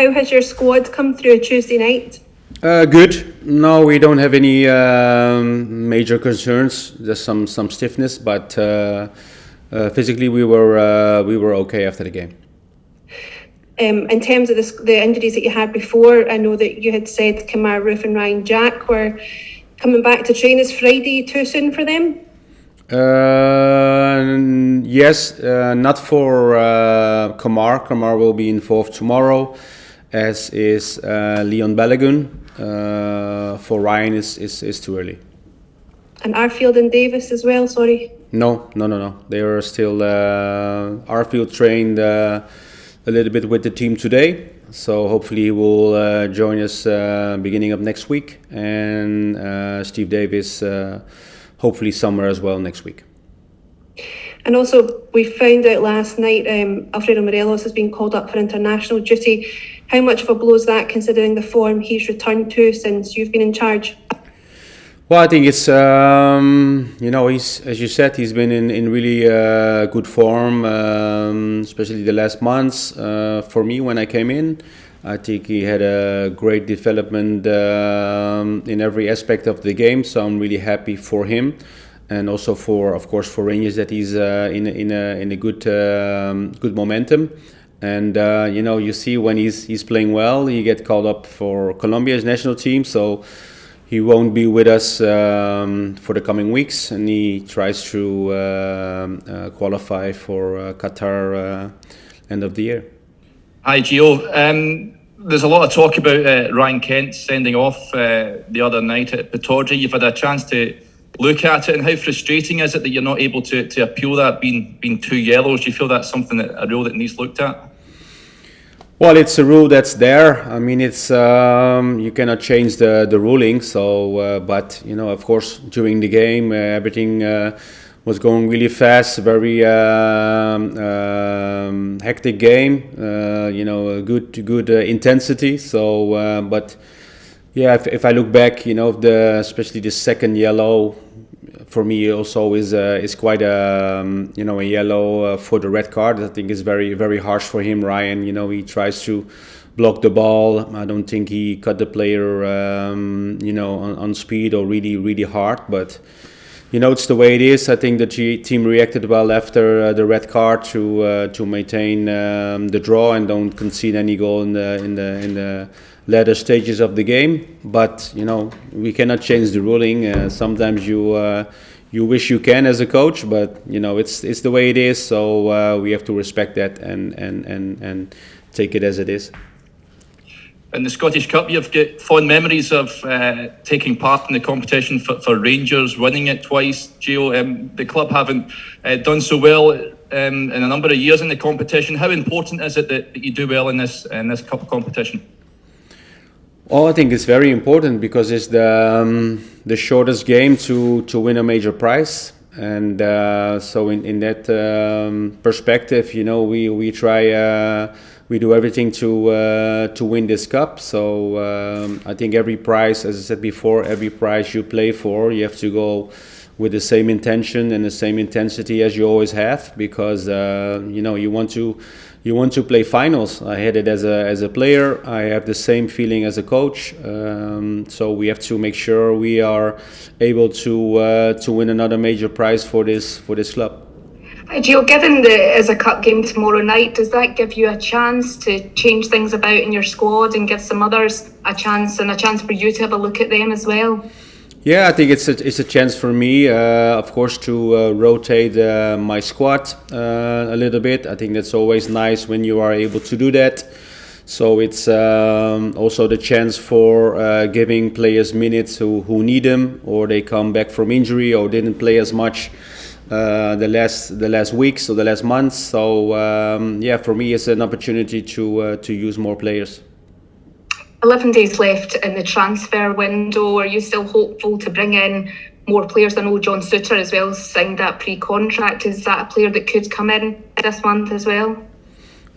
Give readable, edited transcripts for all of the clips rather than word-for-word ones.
How has your squad come through Tuesday night? Good. No, we don't have any major concerns. Just some stiffness, but physically we were okay after the game. In terms of the injuries that you had before, I know that you had said Kamar Roof and Ryan Jack were coming back to train. Is Friday too soon for them? Yes, not for Kamar. Kamar will be involved tomorrow, as is Leon Balogun. For Ryan is too early. And Arfield and Davis as well, sorry? No. They are still Arfield trained a little bit with the team today, so hopefully he will join us beginning of next week, and Steve Davis hopefully somewhere as well next week. And also, we found out last night Alfredo Morelos has been called up for international duty. How much of a blow is that, considering the form he's returned to since you've been in charge? Well, I think it's, he's, as you said, he's been in really good form, especially the last months. For me, when I came in, I think he had a great development in every aspect of the game. So I'm really happy for him, and also for Rangers that he's in a good momentum. And you see when he's playing well, he get called up for Colombia's national team. So he won't be with us for the coming weeks, and he tries to qualify for Qatar end of the year. Hi, Gio. There's a lot of talk about Ryan Kent sending off the other night at Pittodrie. You've had a chance to look at it, and how frustrating is it that you're not able to appeal that being 2 yellows? Do you feel that's a rule that needs looked at? Well, it's a rule that's there. I mean, it's you cannot change the ruling. So, but of course, during the game, everything was going really fast. Very hectic game. Good intensity. So, but yeah, if I look back, especially the second yellow, for me also is quite a yellow for the red card. I think it's very, very harsh for him. Ryan, he tries to block the ball. I don't think he cut the player on speed or really, really hard, but it's the way it is. I think the team reacted well after the red card to maintain the draw and don't concede any goal in the later stages of the game. But we cannot change the ruling. Sometimes you wish you can as a coach, but it's the way it is. So we have to respect that and take it as it is. In the Scottish Cup, you've got fond memories of taking part in the competition for Rangers, winning it twice. Gio, the club haven't done so well in a number of years in the competition. How important is it that you do well in this cup competition? Well, I think it's very important because it's the shortest game to win a major prize, and so in that perspective, we try. We do everything to win this cup. So I think every prize, as I said before, every prize you play for, you have to go with the same intention and the same intensity as you always have, because you want to play finals. I had it as a player. I have the same feeling as a coach. So we have to make sure we are able to win another major prize for this club. Gio, given that it's a cup game tomorrow night, does that give you a chance to change things about in your squad and give some others a chance, and a chance for you to have a look at them as well? Yeah, I think it's a chance for me, of course, to rotate my squad a little bit. I think that's always nice when you are able to do that. So it's also the chance for giving players minutes who need them, or they come back from injury or didn't play as much the last weeks or the last months. So for me, it's an opportunity to use more players. 11 days left in the transfer window. Are you still hopeful to bring in more players? I know John Souttar as well signed that pre-contract. Is that a player that could come in this month as well?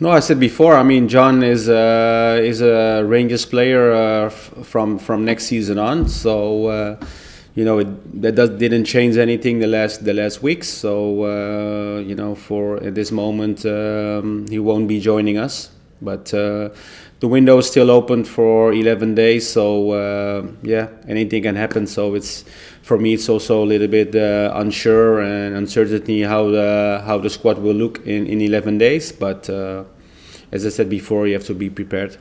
No, I said before. I mean, John is a Rangers player from next season on. So didn't change anything the last weeks. So for at this moment he won't be joining us. But the window is still open for 11 days, so anything can happen. So for me it's also a little bit unsure and uncertainty how the squad will look in 11 days. But as I said before, you have to be prepared.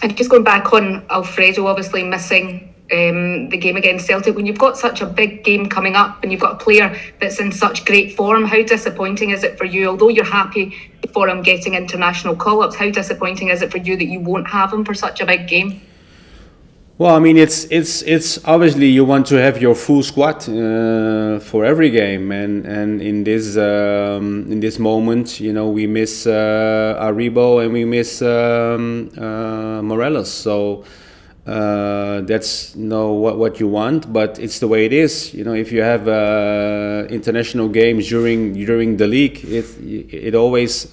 And just going back on Alfredo obviously missing the game against Celtic, when you've got such a big game coming up and you've got a player that's in such great form, how disappointing is it for you, although you're happy for him getting international call-ups, how disappointing is it for you that you won't have him for such a big game? Well, I mean, it's obviously you want to have your full squad for every game, and in this moment, we miss Aribo and we miss Morelos. So that's what you want, but it's the way it is. If you have international games during the league, it always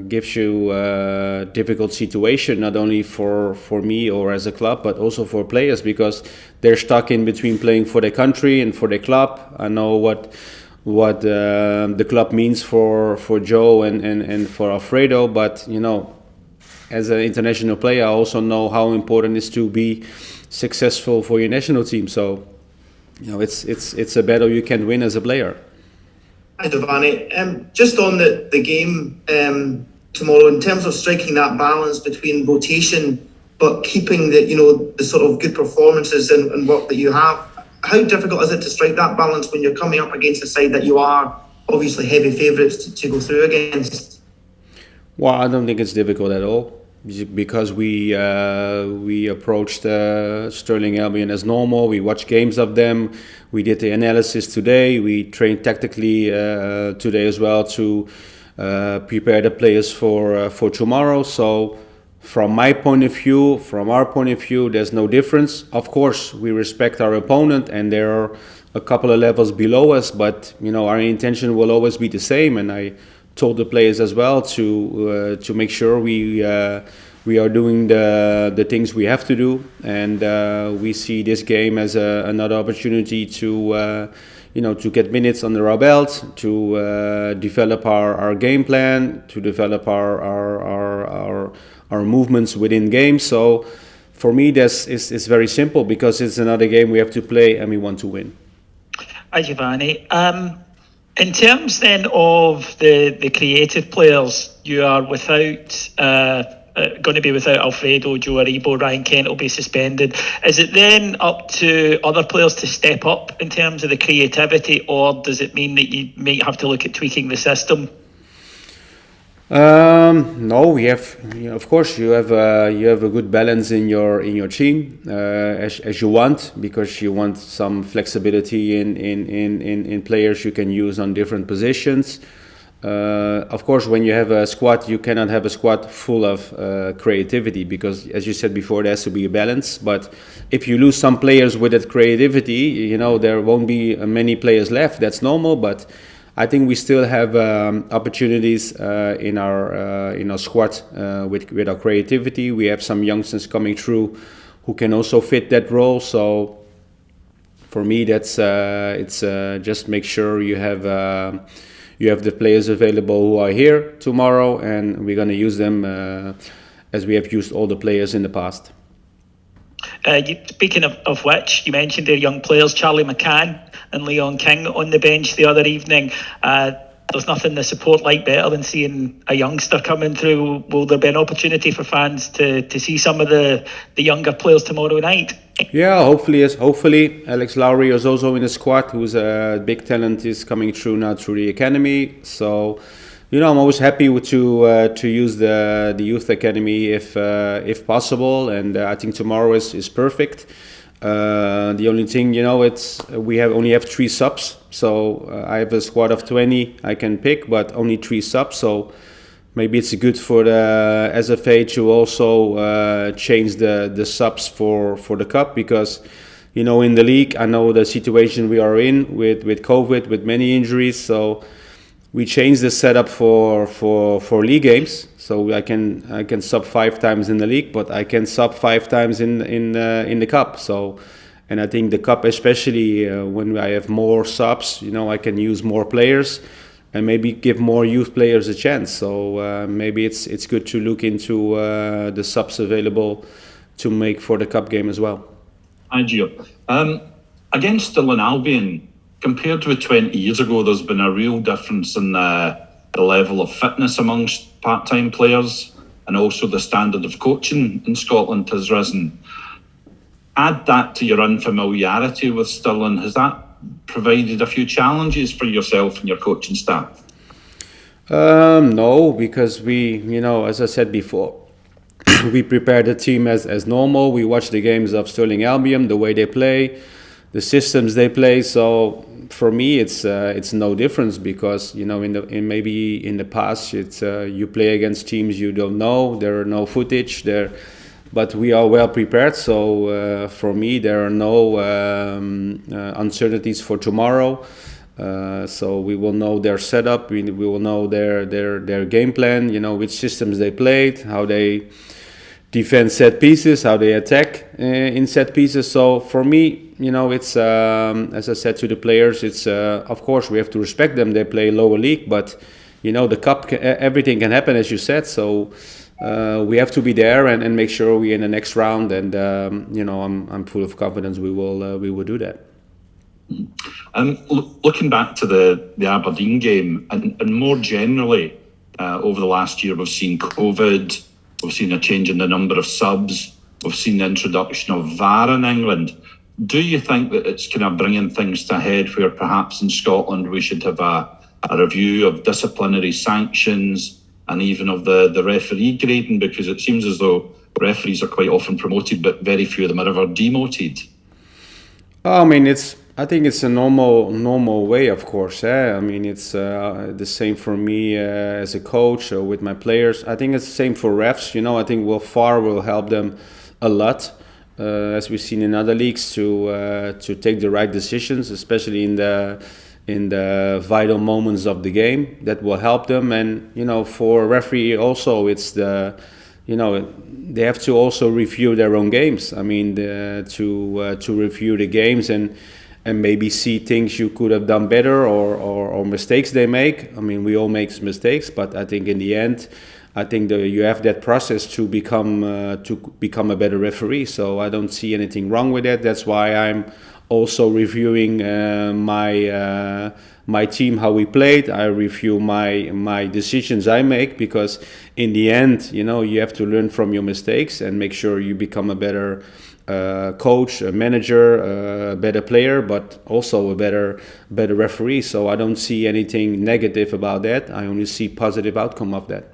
gives you a difficult situation, not only for me or as a club, but also for players, because they're stuck in between playing for their country and for their club. I know what the club means for Joe and for Alfredo, but as an international player, I also know how important it is to be successful for your national team. So it's a battle you can win as a player. Hi Giovanni, just on the game tomorrow, in terms of striking that balance between rotation but keeping the sort of good performances and work that you have, how difficult is it to strike that balance when you're coming up against a side that you are obviously heavy favourites to go through against? Well, I don't think it's difficult at all, because we approached Stirling Albion as normal. We watched games of them. We did the analysis today. We trained tactically today as well to prepare the players for tomorrow. So from my point of view, from our point of view, there's no difference. Of course, we respect our opponent, and there are a couple of levels below us, but our intention will always be the same. And I told the players as well to make sure we are doing the things we have to do, and we see this game as another opportunity to get minutes under our belt, to develop our game plan, to develop our movements within games. So for me, it's very simple, because it's another game we have to play and we want to win. Hi Giovanni. In terms then of the creative players, you are without going to be without Alfredo, Joe Aribo, Ryan Kent will be suspended. Is it then up to other players to step up in terms of the creativity, or does it mean that you might have to look at tweaking the system? No, we have. Of course, you have a good balance in your team as you want, because you want some flexibility in players you can use on different positions. Of course, when you have a squad, you cannot have a squad full of creativity, because, as you said before, there has to be a balance. But if you lose some players with that creativity, there won't be many players left. That's normal, but I think we still have opportunities in our squad with our creativity. We have some youngsters coming through who can also fit that role. So for me, that's it's just make sure you have the players available who are here tomorrow, and we're going to use them as we have used all the players in the past. Speaking of which, you mentioned their young players, Charlie McCann and Leon King on the bench the other evening. There's nothing the support like better than seeing a youngster coming through. Will there be an opportunity for fans to see some of the younger players tomorrow night? Yeah, hopefully Alex Lowry is also in the squad, who's a big talent, is coming through now through the academy. So I'm always happy to use the youth academy if possible, and I think tomorrow is perfect. The only thing, we only have 3 subs, so I have a squad of 20 I can pick, but only 3 subs. So maybe it's good for the SFA to also change the subs for the cup, because in the league, I know the situation we are in with COVID, with many injuries. So we changed the setup for league games. So I can sub 5 times in the league, but I can sub 5 times in the cup. So, and I think the cup, especially when I have more subs, I can use more players, and maybe give more youth players a chance. So maybe it's good to look into the subs available to make for the cup game as well. Hi, Gio. Against Stirling Albion, compared with 20 years ago, there's been a real difference in the level of fitness amongst part-time players, and also the standard of coaching in Scotland has risen. Add that to your unfamiliarity with Stirling, has that provided a few challenges for yourself and your coaching staff? No, because we, as I said before, we prepare the team as normal. We watch the games of Stirling Albion, the way they play, the systems they play. So for me, it's no difference, because maybe in the past you play against teams you don't know. There are no footage there, but we are well prepared. So for me, there are no uncertainties for tomorrow. So we will know their setup. We will know their game plan. Which systems they played, how they defend set pieces, how they attack in set pieces. So for me, it's as I said to the players, it's of course we have to respect them. They play lower league, but the cup, everything can happen, as you said. So we have to be there and make sure we're in the next round. And I'm full of confidence we will do that. Looking back to the Aberdeen game, and more generally over the last year, we've seen COVID. We've seen a change in the number of subs. We've seen the introduction of VAR in England. Do you think that it's kind of bringing things to a head where perhaps in Scotland we should have a review of disciplinary sanctions and even of the referee grading? Because it seems as though referees are quite often promoted, but very few of them are ever demoted. I think it's a normal way, of course. It's the same for me as a coach or with my players. I think it's the same for refs. I think VAR will help them a lot, as we've seen in other leagues, to take the right decisions, especially in the vital moments of the game. That will help them. And for a referee also, it's they have to also review their own games. To review the games and maybe see things you could have done better or mistakes they make. We all make mistakes, but I think in the end, you have that process to become a better referee. So I don't see anything wrong with that. That's why I'm also reviewing my team, how we played. I review my decisions I make, because in the end, you have to learn from your mistakes and make sure you become a better coach, a manager, a better player, but also a better referee. So I don't see anything negative about that. I only see positive outcome of that.